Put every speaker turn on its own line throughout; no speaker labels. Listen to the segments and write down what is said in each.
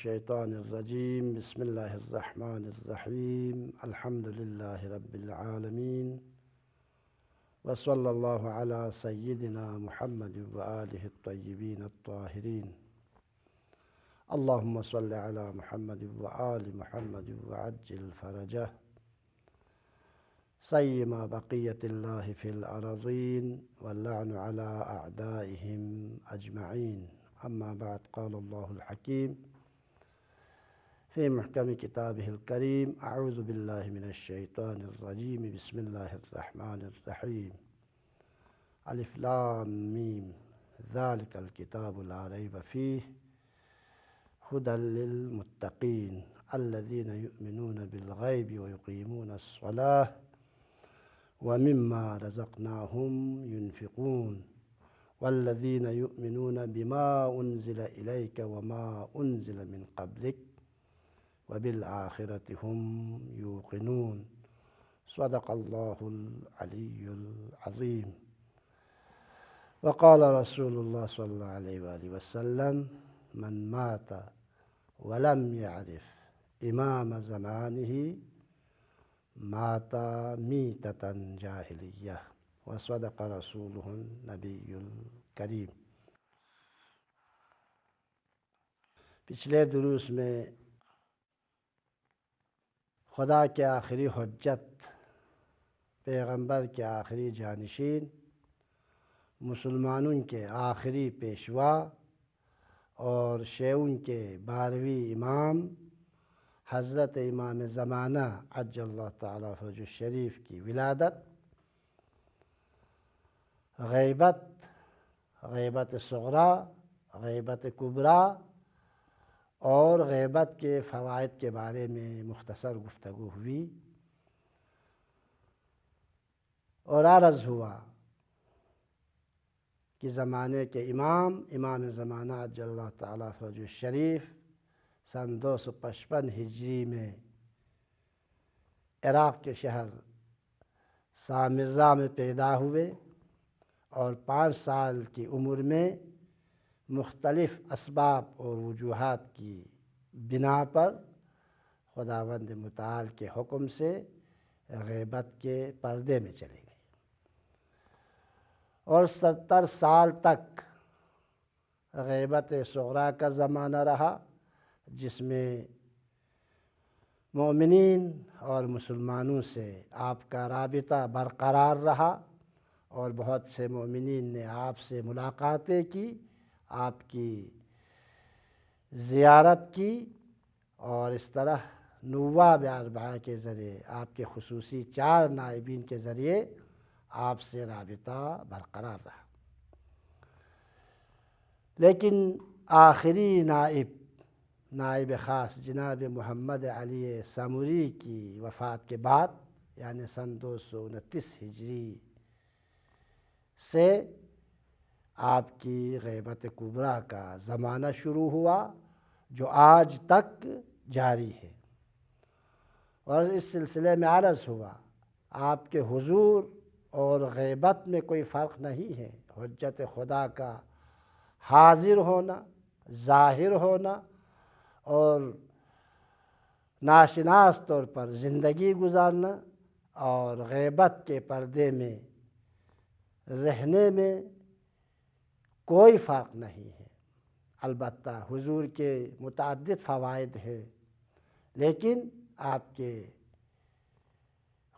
الشيطان الرجيم بسم الله الرحمن الرحيم الحمد لله رب العالمين وصلى الله على سيدنا محمد وآله الطيبين الطاهرين اللهم صل على محمد وآل محمد وعجل فرجه سيما بقية الله في الأراضين واللعن على أعدائهم أجمعين أما بعد قال الله الحكيم في محكم كتابه الكريم أعوذ بالله من الشيطان الرجيم بسم الله الرحمن الرحيم ألف لام ميم ذلك الكتاب لا ريب فيه هدى للمتقين الذين يؤمنون بالغيب ويقيمون الصلاة ومما رزقناهم ينفقون والذين يؤمنون بما أنزل إليك وما أنزل من قبلك وبالآخرة هم يوقنون صدق الله العلي العظيم وقال رسول الله صلى الله عليه وآله وسلم من مات ولم يعرف إمام زمانه مات میتة جاہلیہ وصدق رسوله النبی الکریم۔ پچھلے دروس میں خدا کے آخری حجت، پیغمبر کے آخری جانشین، مسلمانوں کے آخری پیشوا اور شیعوں کے 12ویں امام حضرت امام زمانہ عجل اللہ تعالیٰ فرجہ الشریف کی ولادت، غیبت صغریٰ، غیبت کبریٰ اور غیبت کے فوائد کے بارے میں مختصر گفتگو ہوئی اور عرض ہوا کہ زمانے کے امام زمانہ عجل اللہ تعالیٰ فرجہ الشریف سن 255 ہجری میں عراق کے شہر سامرہ میں پیدا ہوئے اور 5 سال کی عمر میں مختلف اسباب اور وجوہات کی بنا پر خداوند متعال کے حکم سے غیبت کے پردے میں چلے گئے اور 70 سال تک غیبت صغریٰ کا زمانہ رہا، جس میں مومنین اور مسلمانوں سے آپ کا رابطہ برقرار رہا اور بہت سے مومنین نے آپ سے ملاقاتیں کی، آپ کی زیارت کی اور اس طرح نواب اربعہ کے ذریعے، آپ کے خصوصی 4 نائبین کے ذریعے آپ سے رابطہ برقرار رہا۔ لیکن آخری نائب خاص جناب محمد علی سامری کی وفات کے بعد یعنی سن 229 ہجری سے آپ کی غیبت کبریٰ کا زمانہ شروع ہوا جو آج تک جاری ہے، اور اس سلسلے میں عرض ہوا آپ کے حضور اور غیبت میں کوئی فرق نہیں ہے۔ حجت خدا کا حاضر ہونا، ظاہر ہونا اور ناشناس طور پر زندگی گزارنا اور غیبت کے پردے میں رہنے میں کوئی فرق نہیں ہے۔ البتہ حضور کے متعدد فوائد ہیں، لیکن آپ کے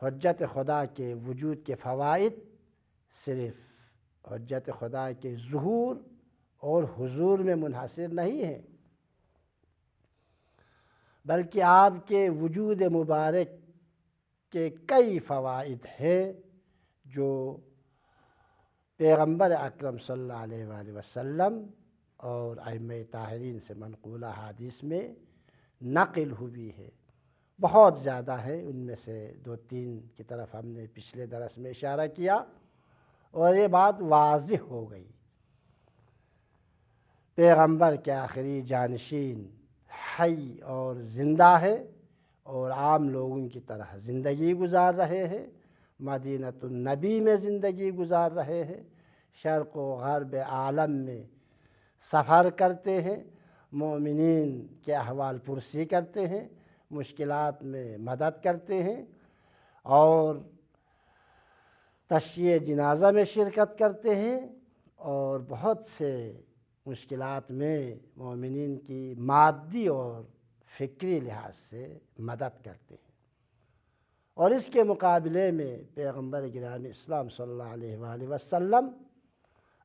حجت خدا کے وجود کے فوائد صرف حجت خدا کے ظہور اور حضور میں منحصر نہیں ہیں، بلکہ آپ کے وجود مبارک کے کئی فوائد ہیں جو پیغمبر اکرم صلی اللہ علیہ وآلہ وسلم اور ائمہ طاہرین سے منقولہ حدیث میں نقل ہوئی ہے۔ بہت زیادہ ہے، ان میں سے 2-3 کی طرف ہم نے پچھلے درس میں اشارہ کیا اور یہ بات واضح ہو گئی۔ پیغمبر کے آخری جانشین حی اور زندہ ہے اور عام لوگوں کی طرح زندگی گزار رہے ہیں، مدینۃ النبی میں زندگی گزار رہے ہیں، شرق و غرب عالم میں سفر کرتے ہیں مومنین کے احوال پرسی کرتے ہیں، مشکلات میں مدد کرتے ہیں اور تشییع جنازہ میں شرکت کرتے ہیں، اور بہت سے مشکلات میں مومنین کی مادی اور فکری لحاظ سے مدد کرتے ہیں۔ اور اس کے مقابلے میں پیغمبر گرامی اسلام صلی اللہ علیہ وآلہ وسلم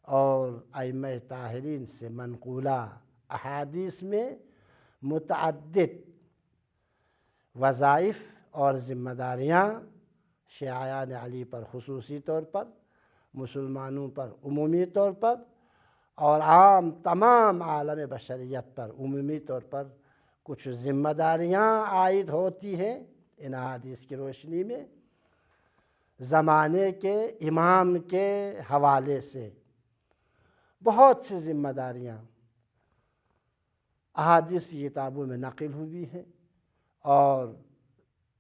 اور ائمہ طاہرین سے منقولہ احادیث میں متعدد وظائف اور ذمہ داریاں شیعیان علی پر خصوصی طور پر، مسلمانوں پر عمومی طور پر، اور عام تمام عالم بشریت پر عمومی طور پر کچھ ذمہ داریاں عائد ہوتی ہیں۔ ان احادیث کی روشنی میں زمانے کے امام کے حوالے سے بہت سی ذمہ داریاں احادیث کی کتابوں میں نقل ہوئی ہیں، اور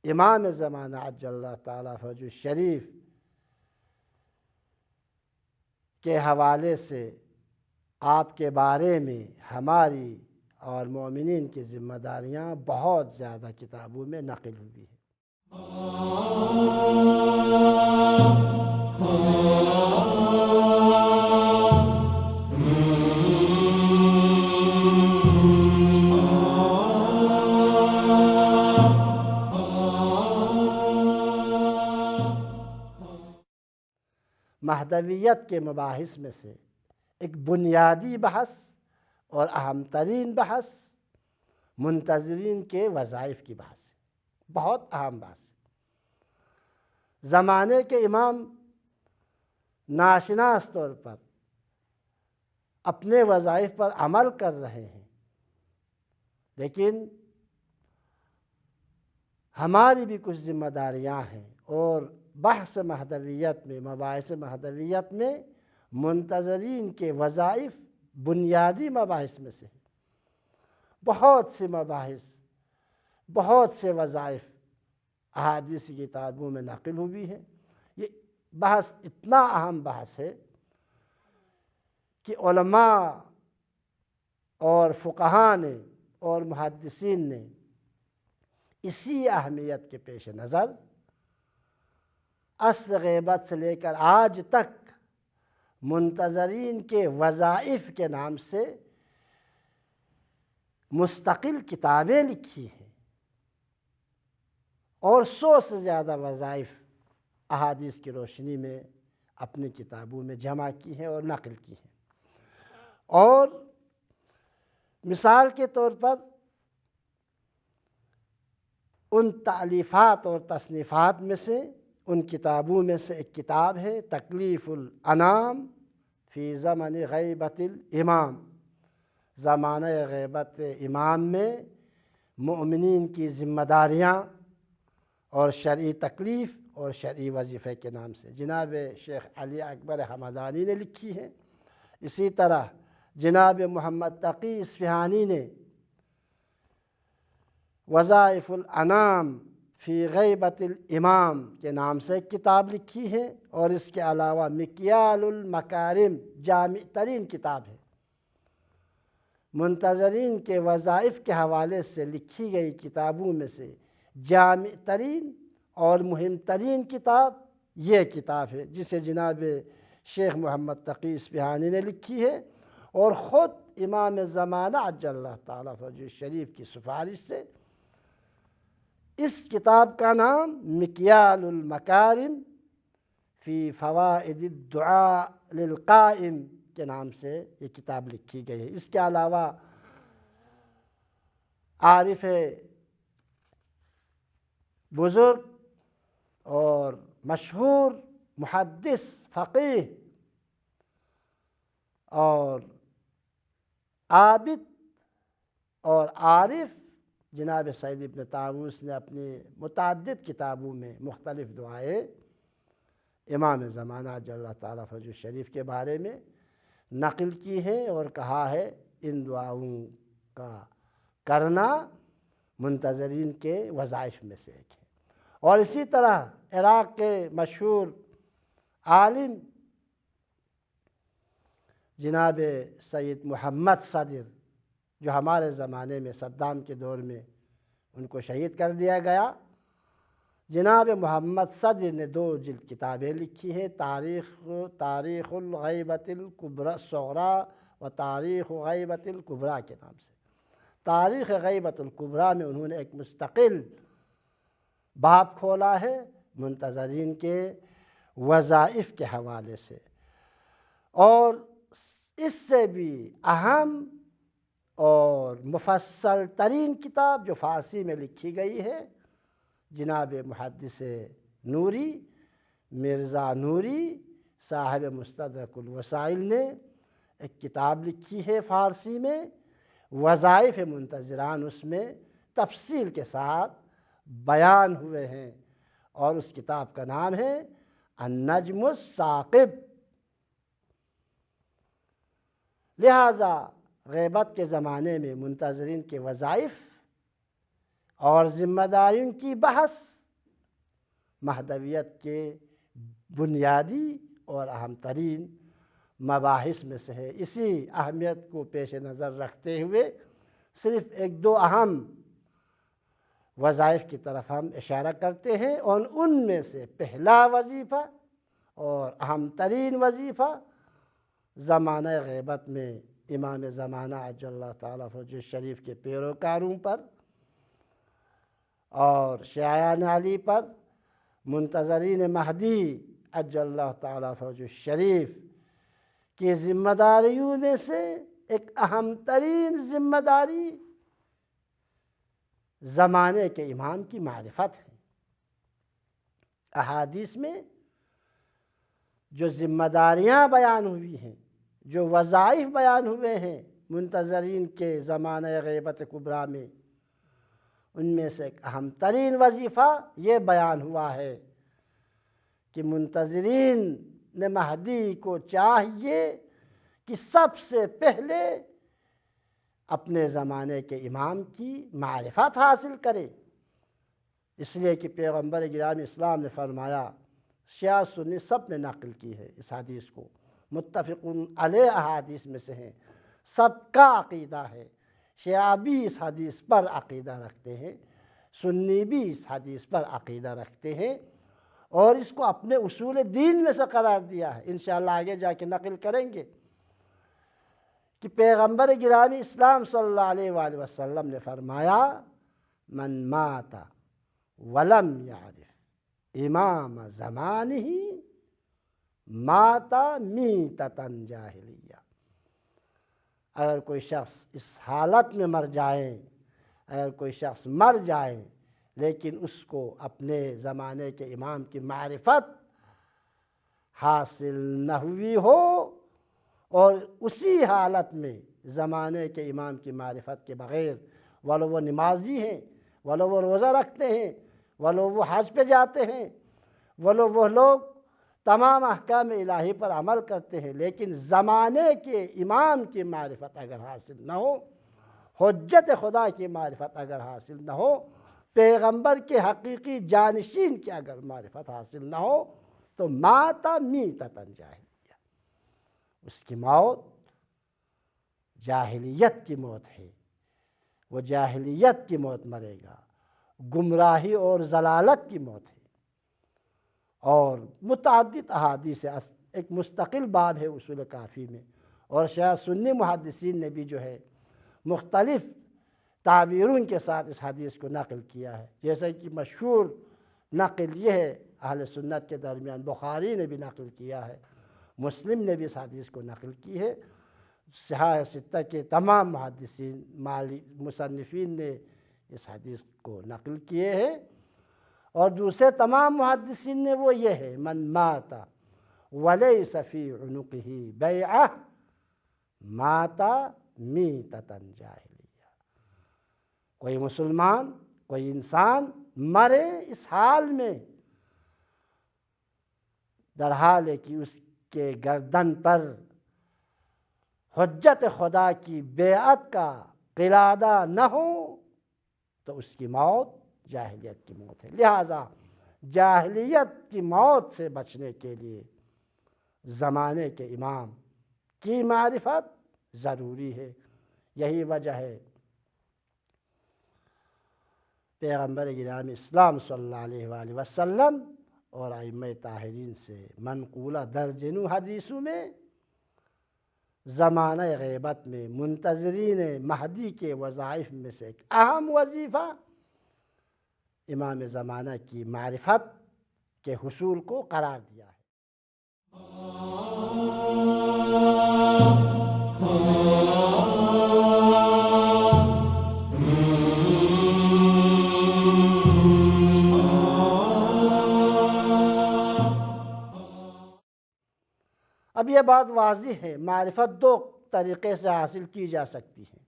امام زمانہ عجل اللہ تعالیٰ فرجہ الشریف کے حوالے سے آپ کے بارے میں ہماری اور مومنین کی ذمہ داریاں بہت زیادہ کتابوں میں نقل ہوئی ہیں۔ مہدویت کے مباحث میں سے ایک بنیادی بحث اور اہم ترین بحث منتظرین کے وظائف کی بحث ہے، بہت اہم بحث ہے۔ زمانے کے امام ناشناس طور پر اپنے وظائف پر عمل کر رہے ہیں، لیکن ہماری بھی کچھ ذمہ داریاں ہیں، اور بحث مہدویت میں، مباحث مہدویت میں منتظرین کے وظائف بنیادی مباحث میں سے ہیں۔ بہت سے مباحث، بہت سے وظائف احادیث کی کتابوں میں نقل ہوئی ہیں۔ یہ بحث اتنا اہم بحث ہے کہ علماء اور فقہاء نے اور محدثین نے اسی اہمیت کے پیش نظر عصر غیبت سے لے کر آج تک منتظرین کے وظائف کے نام سے مستقل کتابیں لکھی ہیں، اور 100 سے زیادہ وظائف احادیث کی روشنی میں اپنی کتابوں میں جمع کی ہیں اور نقل کی ہیں۔ اور مثال کے طور پر ان تالیفات اور تصنیفات میں سے، ان کتابوں میں سے ایک کتاب ہے تکلیف الانام فی زمن غیبت الامام، زمانہ غیبت امام میں مومنین کی ذمہ داریاں اور شرعی تکلیف اور شرعی وظیفے کے نام سے جناب شیخ علی اکبر حمدانی نے لکھی ہے۔ اسی طرح جناب محمد تقی اصفہانی نے وظائف الانام فی غیبت الامام کے نام سے ایک کتاب لکھی ہے، اور اس کے علاوہ مکیال المکارم جامع ترین کتاب ہے۔ منتظرین کے وظائف کے حوالے سے لکھی گئی کتابوں میں سے جامع ترین اور مہم ترین کتاب یہ کتاب ہے، جسے جناب شیخ محمد تقی اصفہانی نے لکھی ہے، اور خود امام زمانہ عجل اللہ تعالیٰ فرجہ الشریف کی سفارش سے اس کتاب کا نام مکیال المکارم فی فوائد الدعاء للقائم کے نام سے یہ کتاب لکھی گئی ہے۔ اس کے علاوہ عارف بزرگ اور مشہور محدث، فقیہ اور عابد اور عارف جناب سید ابن طاووس نے اپنی متعدد کتابوں میں مختلف دعائیں امام زمانہ عجل اللہ تعالیٰ فرجہ الشریف کے بارے میں نقل کی ہیں، اور کہا ہے ان دعاؤں کا کرنا منتظرین کے وظائف میں سے ایک ہے۔ اور اسی طرح عراق کے مشہور عالم جناب سید محمد صدر جو ہمارے زمانے میں صدام کے دور میں ان کو شہید کر دیا گیا۔ جناب محمد صدر نے 2 جلد کتابیں لکھی ہیں، تاریخ الغیبۃ الکبریٰ الصغریٰ و تاریخ غیبۃ الکبریٰ کے نام سے۔ تاریخ غیبۃ الکبریٰ میں انہوں نے ایک مستقل باب کھولا ہے منتظرین کے وظائف کے حوالے سے، اور اس سے بھی اہم اور مفصل ترین کتاب جو فارسی میں لکھی گئی ہے، جناب محدث نوری مرزا نوری صاحب مستدرک الوسائل نے ایک کتاب لکھی ہے فارسی میں، وظائف منتظران اس میں تفصیل کے ساتھ بیان ہوئے ہیں، اور اس کتاب کا نام ہے النجم الثاقب۔ لہٰذا غیبت کے زمانے میں منتظرین کے وظائف اور ذمہ داریوں کی بحث مہدویت کے بنیادی اور اہم ترین مباحث میں سے ہے۔ اسی اہمیت کو پیش نظر رکھتے ہوئے صرف 1-2 اہم وظائف کی طرف ہم اشارہ کرتے ہیں، اور ان میں سے پہلا وظیفہ اور اہم ترین وظیفہ زمانہ غیبت میں امام زمانہ عجل اللہ تعالیٰ فرجہ شریف کے پیروکاروں پر اور شیعان علی پر، منتظرین مہدی عجل اللہ تعالیٰ فرجہ شریف کی ذمہ داریوں میں سے ایک اہم ترین ذمہ داری زمانے کے امام کی معرفت ہے۔ احادیث میں جو ذمہ داریاں بیان ہوئی ہیں، جو وظائف بیان ہوئے ہیں منتظرین کے زمانہ غیبت کبریٰ میں، ان میں سے ایک اہم ترین وظیفہ یہ بیان ہوا ہے کہ منتظرین نے مہدی کو چاہیے کہ سب سے پہلے اپنے زمانے کے امام کی معرفت حاصل کرے، اس لیے کہ پیغمبر گرامی اسلام نے فرمایا، شیعہ سنی سب نے نقل کی ہے اس حدیث کو، متفق علیہ احادیث میں سے ہیں، سب کا عقیدہ ہے، شیعہ بھی اس حدیث پر عقیدہ رکھتے ہیں، سنی بھی اس حدیث پر عقیدہ رکھتے ہیں، اور اس کو اپنے اصول دین میں سے قرار دیا ہے۔ انشاءاللہ آگے جا کے نقل کریں گے کہ پیغمبر گرامی اسلام صلی اللہ علیہ وآلہ وسلم نے فرمایا، من مات ولم یعرف امام زمانہ مات میتۃ جاہلیہ۔ اگر کوئی شخص اس حالت میں مر جائے، اگر کوئی شخص مر جائے لیکن اس کو اپنے زمانے کے امام کی معرفت حاصل نہ ہوئی ہو، اور اسی حالت میں زمانے کے امام کی معرفت کے بغیر ولو وہ نمازی ہیں، ولو وہ روزہ رکھتے ہیں، ولو وہ حج پہ جاتے ہیں، ولو وہ لوگ تمام احکام الہی پر عمل کرتے ہیں، لیکن زمانے کے امام کی معرفت اگر حاصل نہ ہو، حجت خدا کی معرفت اگر حاصل نہ ہو، پیغمبر کے حقیقی جانشین کی اگر معرفت حاصل نہ ہو، تو مات میتۃ جاہلیہ، اس کی موت جاہلیت کی موت ہے، وہ جاہلیت کی موت مرے گا، گمراہی اور ضلالت کی موت ہے۔ اور متعدد احادیث، ایک مستقل باب ہے اصول کافی میں، اور شیعہ سنی محدثین نے بھی جو ہے مختلف تعبیروں کے ساتھ اس حدیث کو نقل کیا ہے، جیسے کہ مشہور نقل یہ ہے اہل سنت کے درمیان، بخاری نے بھی نقل کیا ہے، مسلم نے بھی اس حدیث کو نقل کی ہے، صحاح ستہ کے تمام محدثین مصنفین نے اس حدیث کو نقل کیے ہیں، اور دوسرے تمام محدثین نے وہ یہ ہے، من مات ولیس فی عنقہ بیعہ مات میتۃ جاہلیہ۔ کوئی مسلمان، کوئی انسان مرے اس حال میں در حال ہے کہ اس کے گردن پر حجت خدا کی بیعت کا قلادہ نہ ہو، تو اس کی موت جاہلیت کی موت ہے۔ لہذا جاہلیت کی موت سے بچنے کے لیے زمانے کے امام کی معرفت ضروری ہے، یہی وجہ ہے پیغمبر گرامی اسلام صلی اللہ علیہ وآلہ وسلم اور ائمہ طاہرین سے منقولہ درجنوں حدیثوں میں زمانہ غیبت میں منتظرین مہدی کے وظائف میں سے ایک اہم وظیفہ امام زمانہ کی معرفت کے حصول کو قرار دیا ہے۔ اب یہ بات واضح ہے، معرفت دو طریقے سے حاصل کی جا سکتی ہے۔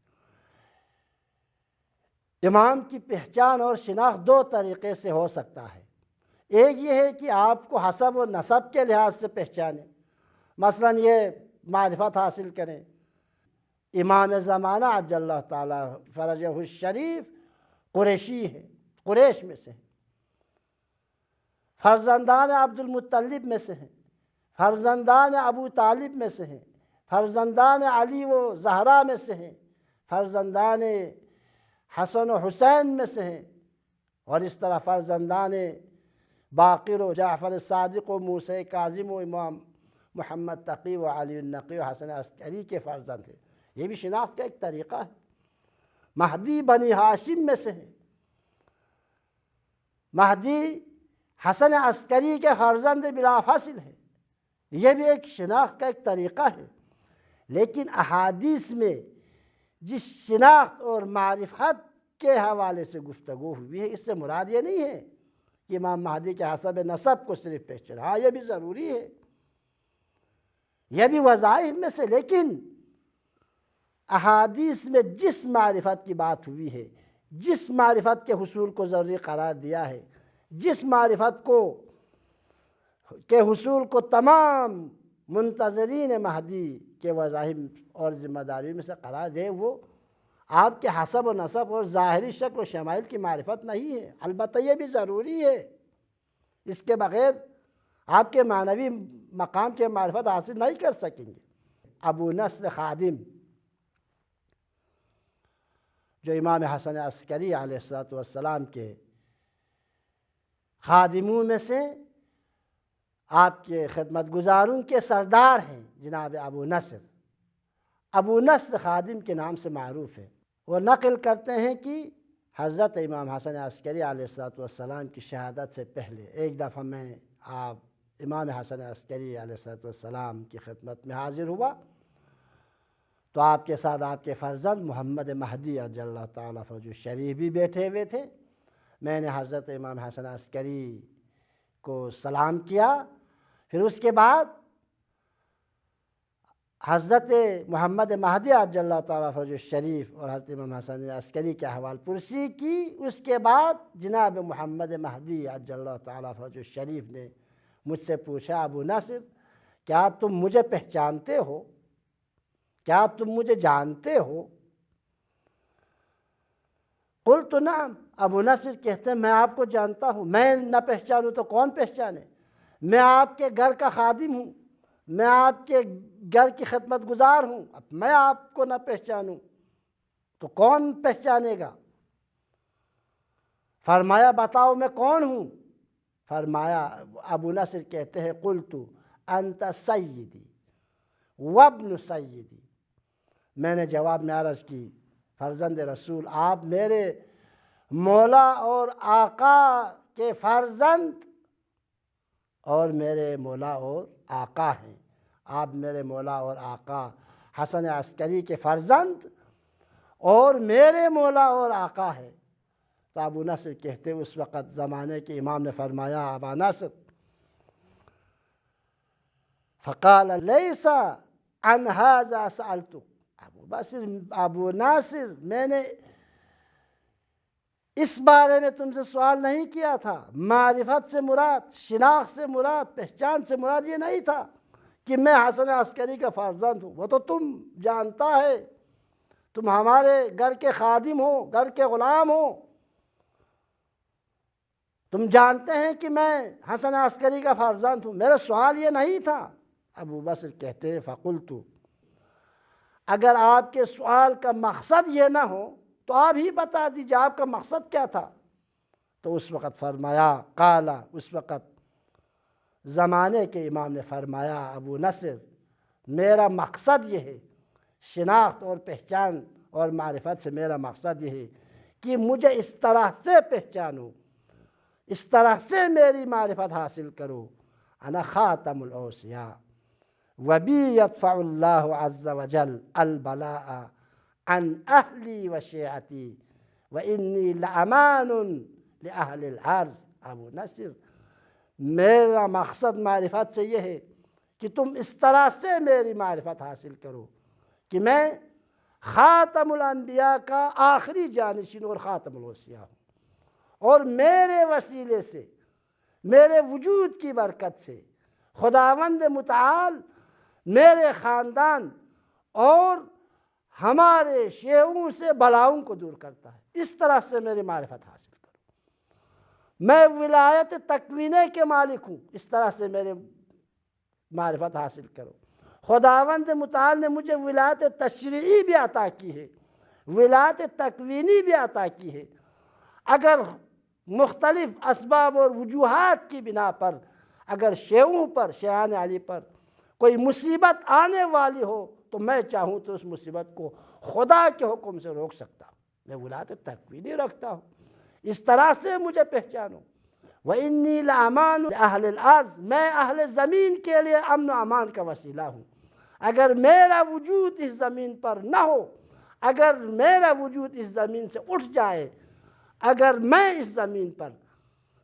امام کی پہچان اور شناخت دو طریقے سے ہو سکتا ہے۔ ایک یہ ہے کہ آپ کو حسب و نسب کے لحاظ سے پہچانیں، مثلا یہ معرفت حاصل کریں امام زمانہ عجل اللہ تعالیٰ فرجہ الشریف قریشی ہے، قریش میں سے ہیں، فرزندان عبد المطلب میں سے ہیں، فرزندان ابو طالب میں سے ہیں، فرزندان علی و زہرا میں سے ہیں، فرزندان حسن و حسین میں سے ہیں، اور اس طرح فرزندان باقر و جعفر صادق و موسیٰ کاظم و امام محمد تقی و علی النقی و حسن عسکری کے فرزند ہیں۔ یہ بھی شناخت کا ایک طریقہ ہے۔ مہدی بنی ہاشم میں سے ہیں، مہدی حسن عسکری کے فرزند بلا فاصل ہے، یہ بھی ایک شناخت کا ایک طریقہ ہے۔ لیکن احادیث میں جس شناخت اور معرفت کے حوالے سے گفتگو ہوئی ہے، اس سے مراد یہ نہیں ہے کہ امام مہدی کے حسب نسب کو صرف پہچان، ہاں یہ بھی ضروری ہے، یہ بھی وظائف میں سے، لیکن احادیث میں جس معرفت کی بات ہوئی ہے، جس معرفت کے حصول کو ضروری قرار دیا ہے، جس معرفت کے حصول کو تمام منتظرین مہدی کے وظائف اور ذمہ داریوں میں سے قرار دے، وہ آپ کے حسب و نسب اور ظاہری شکل و شمائل کی معرفت نہیں ہے۔ البتہ یہ بھی ضروری ہے، اس کے بغیر آپ کے معنوی مقام کے معرفت حاصل نہیں کر سکیں گے۔ ابو نصر خادم جو امام حسن عسکری علیہ السلام کے خادموں میں سے آپ کے خدمت گزاروں کے سردار ہیں، جناب ابو نصر خادم کے نام سے معروف ہے۔ وہ نقل کرتے ہیں کہ حضرت امام حسن عسکری علیہ السلام کی شہادت سے پہلے ایک دفعہ میں امام حسن عسکری علیہ السلام کی خدمت میں حاضر ہوا تو آپ کے ساتھ آپ کے فرزند محمد مہدی عجل اللہ تعالیٰ فرجہ الشریف بھی بیٹھے ہوئے تھے۔ میں نے حضرت امام حسن عسکری کو سلام کیا، پھر اس کے بعد حضرت محمد مہدی عجل اللہ تعالیٰ فرجہ الشریف اور حضرت امام حسن عسکری کے احوال پرسی کی۔ اس کے بعد جناب محمد مہدی عجل اللہ تعالیٰ فرجہ الشریف نے مجھ سے پوچھا، ابو نصر کیا تم مجھے پہچانتے ہو؟ کیا تم مجھے جانتے ہو؟ قلت نعم، ابو نصر کہتے ہیں میں آپ کو جانتا ہوں، میں نہ پہچانوں تو کون پہچانے؟ میں آپ کے گھر کا خادم ہوں، میں آپ کے گھر کی خدمت گزار ہوں، اب میں آپ کو نہ پہچانوں تو کون پہچانے گا؟ فرمایا بتاؤ میں کون ہوں؟ فرمایا، ابو نصر کہتے ہیں قلت انت سیدی وابن سیدی، میں نے جواب میں عرض کی فرزند رسول آپ میرے مولا اور آقا کے فرزند اور میرے مولا اور آقا ہیں، آپ میرے مولا اور آقا حسن عسکری کے فرزند اور میرے مولا اور آقا ہیں۔ تو ابو نصر کہتے اس وقت زمانے کے امام نے فرمایا، ابا نصر فقال لیس عن هذا سألتک، ابو ناصر میں نے اس بارے میں تم سے سوال نہیں کیا تھا، معرفت سے مراد، شناخت سے مراد، پہچان سے مراد یہ نہیں تھا کہ میں حسن عسکری کا فرزند ہوں، وہ تو تم جانتا ہے، تم ہمارے گھر کے خادم ہو، گھر کے غلام ہو، تم جانتے ہیں کہ میں حسن عسکری کا فرزند ہوں، میرا سوال یہ نہیں تھا۔ ابو بصر کہتے ہیں فقلت اگر آپ کے سوال کا مقصد یہ نہ ہو تو آپ ہی بتا دیجیے آپ کا مقصد کیا تھا۔ تو اس وقت فرمایا، قالا، اس وقت زمانے کے امام نے فرمایا، ابو نصر میرا مقصد یہ ہے، شناخت اور پہچان اور معرفت سے میرا مقصد یہ ہے کہ مجھے اس طرح سے پہچانو، اس طرح سے میری معرفت حاصل کرو، انا خاتم الاوصیاء وبی یدفع اللہ عز وجل البلاء عن اہلی و شیعتی وانی لامان لأہل الارض۔ ابو نصر میرا مقصد معرفت سے یہ ہے کہ تم اس طرح سے میری معرفت حاصل کرو کہ میں خاتم الانبیاء کا آخری جانشین اور خاتم الاوصیاء ہوں، اور میرے وسیلے سے، میرے وجود کی برکت سے خداوند متعال میرے خاندان اور ہمارے شیعوں سے بلاؤں کو دور کرتا ہے۔ اس طرح سے میری معرفت حاصل کرو، میں ولایت تکوینے کے مالک ہوں، اس طرح سے میرے معرفت حاصل کرو۔ خداوند متعال نے مجھے ولایت تشریعی بھی عطا کی ہے، ولایت تکوینی بھی عطا کی ہے۔ اگر مختلف اسباب اور وجوہات کی بنا پر اگر شیعوں پر، شیعان علی پر کوئی مصیبت آنے والی ہو تو میں چاہوں تو اس مصیبت کو خدا کے حکم سے روک سکتا ہوں، میں ولایت تکوینی رکھتا ہوں۔ اس طرح سے مجھے پہچانو۔ وَإِنِّي لَأَمَانُ لِأَهْلِ الْأَرْضِ، میں اہل زمین کے لیے امن و امان کا وسیلہ ہوں۔ اگر میرا وجود اس زمین پر نہ ہو، اگر میرا وجود اس زمین سے اٹھ جائے، اگر میں اس زمین پر،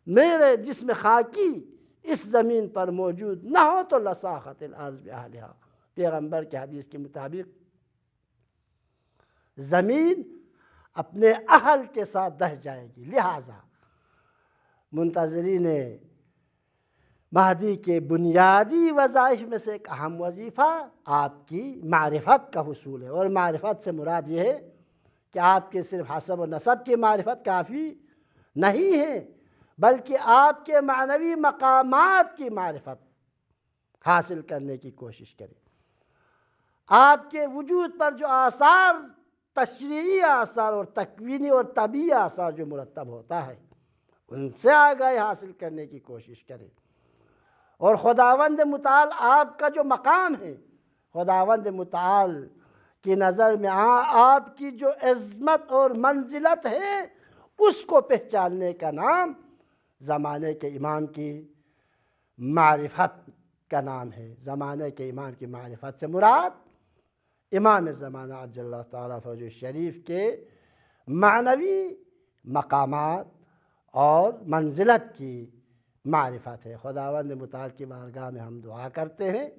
میرے جسم خاکی اس زمین پر موجود نہ ہو تو لَصَاخَتِ الْأَرْضُ بِأَهْلِهَا، پیغمبر کے حدیث کے مطابق زمین اپنے اہل کے ساتھ دہ جائے گی۔ لہٰذا منتظرین مہدی کے بنیادی وظائف میں سے ایک اہم وظیفہ آپ کی معرفت کا حصول ہے، اور معرفت سے مراد یہ ہے کہ آپ کے صرف حسب و نسب کی معرفت کافی نہیں ہے، بلکہ آپ کے معنوی مقامات کی معرفت حاصل کرنے کی کوشش کریں۔ آپ کے وجود پر جو آثار، تشریعی آثار اور تکوینی اور طبعی آثار جو مرتب ہوتا ہے، ان سے آگاہی حاصل کرنے کی کوشش کریں، اور خداوند متعال آپ کا جو مقام ہے، خداوند متعال کی نظر میں آپ کی جو عظمت اور منزلت ہے، اس کو پہچاننے کا نام زمانے کے امام کی معرفت کا نام ہے۔ زمانے کے امام کی معرفت سے مراد امام زمانہ عجل اللہ تعالیٰ فرجہ شریف کے معنوی مقامات اور منزلت کی معرفت ہے۔ خداوند متعال کی بارگاہ میں ہم دعا کرتے ہیں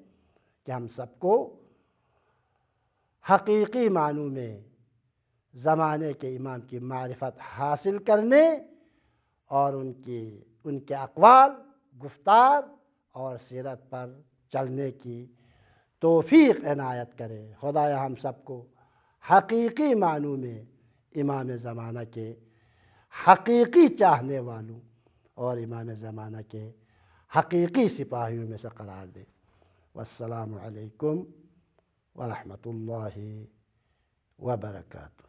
کہ ہم سب کو حقیقی معنوں میں زمانے کے امام کی معرفت حاصل کرنے اور ان کے اقوال، گفتار اور سیرت پر چلنے کی توفیق عنایت کرے۔ خدایا ہم سب کو حقیقی معنوں میں امام زمانہ کے حقیقی چاہنے والوں اور امام زمانہ کے حقیقی سپاہیوں میں سے قرار دے۔ والسلام علیکم ورحمۃ اللہ وبرکاتہ۔